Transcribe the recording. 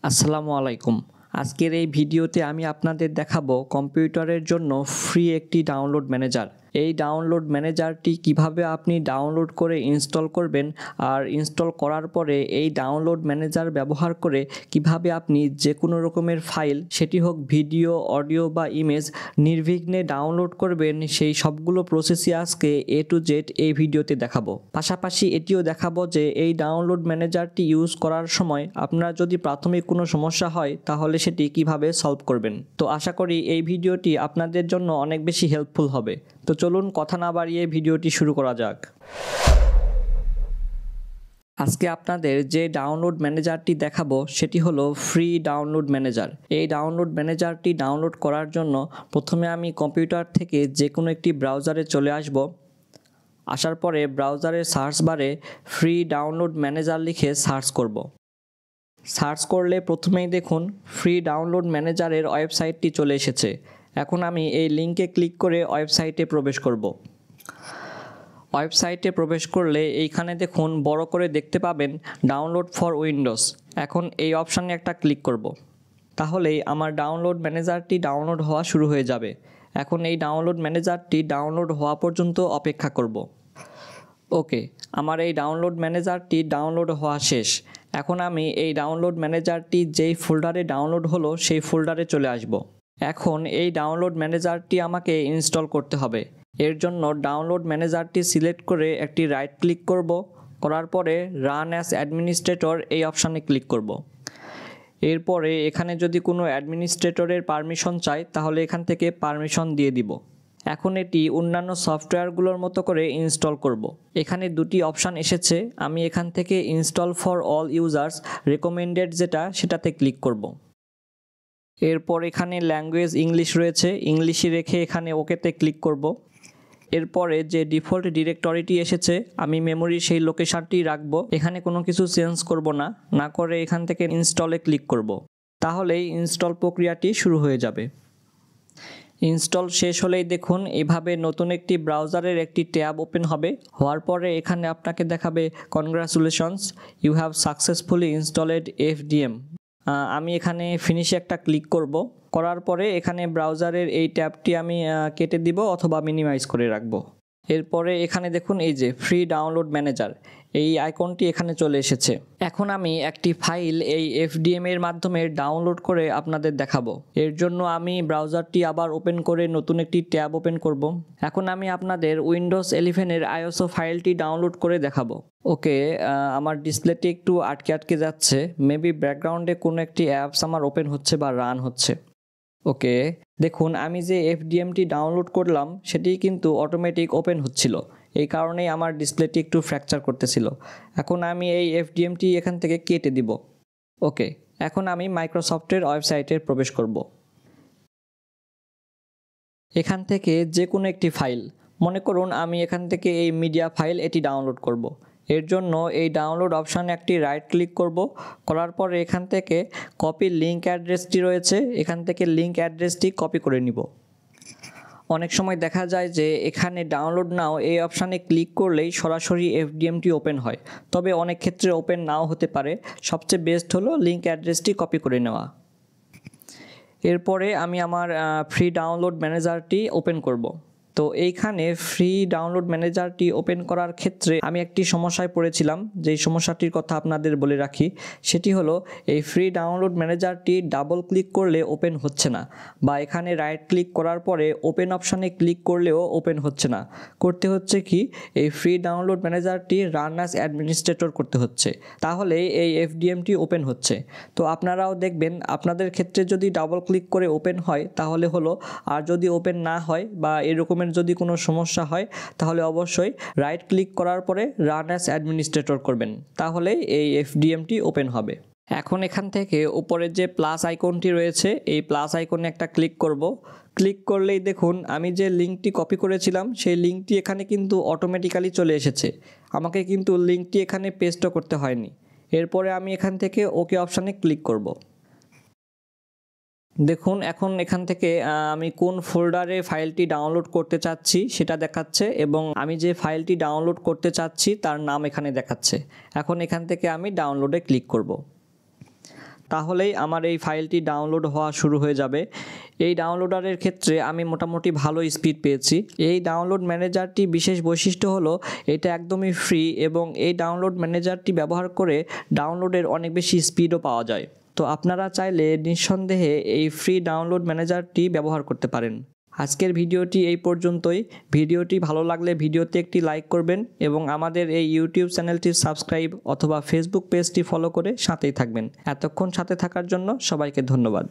আসসালামু আলাইকুম। আজকের এই ভিডিওতে আমি আপনাদের দেখাবো কম্পিউটারের জন্য ফ্রি একটি ডাউনলোড ম্যানেজার। এই ডাউনলোড ম্যানেজারটি কিভাবে আপনি ডাউনলোড করে ইনস্টল করবেন, আর ইনস্টল করার পরে এই ডাউনলোড ম্যানেজার ব্যবহার করে কিভাবে আপনি যে কোনো রকমের ফাইল, সেটি হোক ভিডিও, অডিও বা ইমেজ, নির্বিঘ্নে ডাউনলোড করবেন, সেই সবগুলো প্রসেসই আজকে A to Z এই ভিডিওতে দেখাবো। পাশাপাশি এটিও দেখাবো যে এই ডাউনলোড ম্যানেজারটি ইউজ করার সময় আপনার যদি প্রাথমিক কোনো সমস্যা হয় তাহলে সেটি কিভাবে সলভ করবেন। তো আশা করি এই ভিডিওটি আপনাদের জন্য অনেক বেশি হেল্পফুল হবে। তো চলুন কথা না বাড়িয়ে ভিডিওটি শুরু করা যাক। আজকে আপনাদের যে ডাউনলোড ম্যানেজারটি দেখাবো সেটি হলো ফ্রি ডাউনলোড ম্যানেজার। এই ডাউনলোড ম্যানেজারটি ডাউনলোড করার জন্য প্রথমে আমি কম্পিউটার থেকে যে কোনো একটি ব্রাউজারে চলে আসব। আসার পরে ব্রাউজারের সার্চ বারে ফ্রি ডাউনলোড ম্যানেজার লিখে সার্চ করব। সার্চ করলে প্রথমেই দেখুন ফ্রি ডাউনলোড ম্যানেজারের ওয়েবসাইটটি চলে এসেছে। এখন আমি এই লিঙ্কে ক্লিক করে ওয়েবসাইটে প্রবেশ করব। ওয়েবসাইটে প্রবেশ করলে এইখানে দেখুন বড় করে দেখতে পাবেন ডাউনলোড ফর উইন্ডোজ। এখন এই অপশানে একটা ক্লিক করব। তাহলেই আমার ডাউনলোড ম্যানেজারটি ডাউনলোড হওয়া শুরু হয়ে যাবে। এখন এই ডাউনলোড ম্যানেজারটি ডাউনলোড হওয়া পর্যন্ত অপেক্ষা করব। ওকে, আমার এই ডাউনলোড ম্যানেজারটি ডাউনলোড হওয়া শেষ। এখন আমি এই ডাউনলোড ম্যানেজারটি যেই ফোল্ডারে ডাউনলোড হলো সেই ফোল্ডারে চলে আসব। এখন এই ডাউনলোড ম্যানেজারটি আমাকে ইনস্টল করতে হবে। এর জন্য ডাউনলোড ম্যানেজারটি সিলেক্ট করে একটি রাইট ক্লিক করব। করার পরে রান অ্যাজ অ্যাডমিনিস্ট্রেটর এই অপশানে ক্লিক করব। এরপরে এখানে যদি কোনো অ্যাডমিনিস্ট্রেটরের পারমিশন চাই তাহলে এখান থেকে পারমিশন দিয়ে দিব। এখন এটি অন্যান্য সফটওয়্যারগুলোর মতো করে ইনস্টল করব। এখানে দুটি অপশান এসেছে, আমি এখান থেকে install for all users recommended সেটাতে ক্লিক করব। এরপর এখানে ল্যাঙ্গুয়েজ ইংলিশ রয়েছে, ইংলিশে রেখে এখানে ওকেতে ক্লিক করব। এরপরে যে ডিফল্ট ডিরেক্টরিটি এসেছে আমি মেমোরির সেই লোকেশানটি রাখবো, এখানে কোনো কিছু চেঞ্জ করব না করে এখান থেকে ইনস্টলে ক্লিক করব। তাহলেই ইনস্টল প্রক্রিয়াটি শুরু হয়ে যাবে। ইনস্টল শেষ হলেই দেখুন এভাবে নতুন একটি ব্রাউজারের একটি ট্যাব ওপেন হবে। হওয়ার পরে এখানে আপনাকে দেখাবে congratulations, you have successfully installed FDM। আমি এখানে ফিনিশে একটা ক্লিক করব। করার পরে এখানে ব্রাউজারের এই ট্যাবটি আমি কেটে দিব অথবা মিনিমাইজ করে রাখবো। এরপরে এখানে দেখুন এই যে ফ্রি ডাউনলোড ম্যানেজার, এই আইকনটি এখানে চলে এসেছে। এখন আমি একটি ফাইল এই FDM এর মাধ্যমে ডাউনলোড করে আপনাদের দেখাবো। এর জন্য আমি ব্রাউজারটি আবার ওপেন করে নতুন একটি ট্যাব ওপেন করব। এখন আমি আপনাদের উইন্ডোজ 11 ISO ফাইলটি ডাউনলোড করে দেখাবো। ওকে, আমার ডিসপ্লেটি একটু আটকে যাচ্ছে, মেবি ব্যাকগ্রাউন্ডে কোনো একটি অ্যাপস আমার ওপেন হচ্ছে বা রান হচ্ছে। ওকে, দেখুন আমি যে FDMটি ডাউনলোড করলাম সেটি কিন্তু অটোমেটিক ওপেন হচ্ছিল, এই কারণেই আমার ডিসপ্লেটি একটু ফ্র্যাকচার করতেছিল। এখন আমি এই FDMটি এখান থেকে কেটে দিব। ওকে, এখন আমি মাইক্রোসফটের ওয়েবসাইটে প্রবেশ করব। এখান থেকে যে কোনো একটি ফাইল, মনে করুন আমি এখান থেকে এই মিডিয়া ফাইল এটি ডাউনলোড করব। এর জন্য এই ডাউনলোড অপশানে একটি রাইট ক্লিক করব। করার পরে এখান থেকে কপি লিঙ্ক অ্যাড্রেসটি রয়েছে, এখান থেকে লিঙ্ক অ্যাড্রেসটি কপি করে নিব। অনেক সময় দেখা যায় যে এখানে ডাউনলোড নাও এই অপশানে ক্লিক করলেই সরাসরি FDMটি ওপেন হয়, তবে অনেক ক্ষেত্রে ওপেন নাও হতে পারে। সবচেয়ে বেস্ট হলো লিঙ্ক অ্যাড্রেসটি কপি করে নেওয়া। এরপরে আমি আমার ফ্রি ডাউনলোড ম্যানেজারটি ওপেন করব। তো এইখানে ফ্রি ডাউনলোড ম্যানেজারটি ওপেন করার ক্ষেত্রে আমি একটি সমস্যায় পড়েছিলাম, যেই সমস্যাটির কথা আপনাদের বলে রাখি। সেটি হলো এই ফ্রি ডাউনলোড ম্যানেজারটি ডাবল ক্লিক করলে ওপেন হচ্ছে না, বা এখানে রাইট ক্লিক করার পরে ওপেন অপশানে ক্লিক করলেও ওপেন হচ্ছে না। করতে হচ্ছে কি, এই ফ্রি ডাউনলোড ম্যানেজারটি রান অ্যাজ অ্যাডমিনিস্ট্রেটর করতে হচ্ছে, তাহলে এই FDMটি ওপেন হচ্ছে। তো আপনারাও দেখবেন আপনাদের ক্ষেত্রে যদি ডাবল ক্লিক করে ওপেন হয় তাহলে হলো, আর যদি ওপেন না হয় বা এরকম যদি কোনো সমস্যা হয় তাহলে অবশ্যই রাইট ক্লিক করার পরে রান অ্যাজ অ্যাডমিনিস্ট্রেটর করবেন, তাহলে এই FDMটি ওপেন হবে। এখন এখান থেকে উপরে যে প্লাস আইকনটি রয়েছে এই প্লাস আইকনে একটা ক্লিক করব। ক্লিক করলেই দেখুন আমি যে লিঙ্কটি কপি করেছিলাম সেই লিঙ্কটি এখানে কিন্তু অটোমেটিক্যালি চলে এসেছে, আমাকে কিন্তু লিঙ্কটি এখানে পেস্টও করতে হয়নি। এরপরে আমি এখান থেকে ওকে অপশানে ক্লিক করব। দেখুন এখন এখান থেকে আমি কোন ফোল্ডারে ফাইলটি ডাউনলোড করতে চাচ্ছি সেটা দেখাচ্ছে, এবং আমি যে ফাইলটি ডাউনলোড করতে চাচ্ছি তার নাম এখানে দেখাচ্ছে। এখন এখান থেকে আমি ডাউনলোডে ক্লিক করব। তাহলেই আমার এই ফাইলটি ডাউনলোড হওয়া শুরু হয়ে যাবে। এই ডাউনলোডারের ক্ষেত্রে আমি মোটামুটি ভালো স্পিড পেয়েছি। এই ডাউনলোড ম্যানেজারটি বিশেষ বৈশিষ্ট্য হলো এটা একদমই ফ্রি এবং এই ডাউনলোড ম্যানেজারটি ব্যবহার করে ডাউনলোডের অনেক বেশি স্পিডও পাওয়া যায়। তো আপনারা চাইলে নিঃসন্দেহে এই ফ্রি ডাউনলোড ম্যানেজারটি ব্যবহার করতে পারেন। আজকের ভিডিওটি এই পর্যন্তই। ভিডিওটি ভালো লাগলে ভিডিওতে একটি লাইক করবেন এবং আমাদের এই ইউটিউব চ্যানেলটি সাবস্ক্রাইব অথবা ফেসবুক পেজটি ফলো করে সাথেই থাকবেন। এতক্ষণ সাথে থাকার জন্য সবাইকে ধন্যবাদ।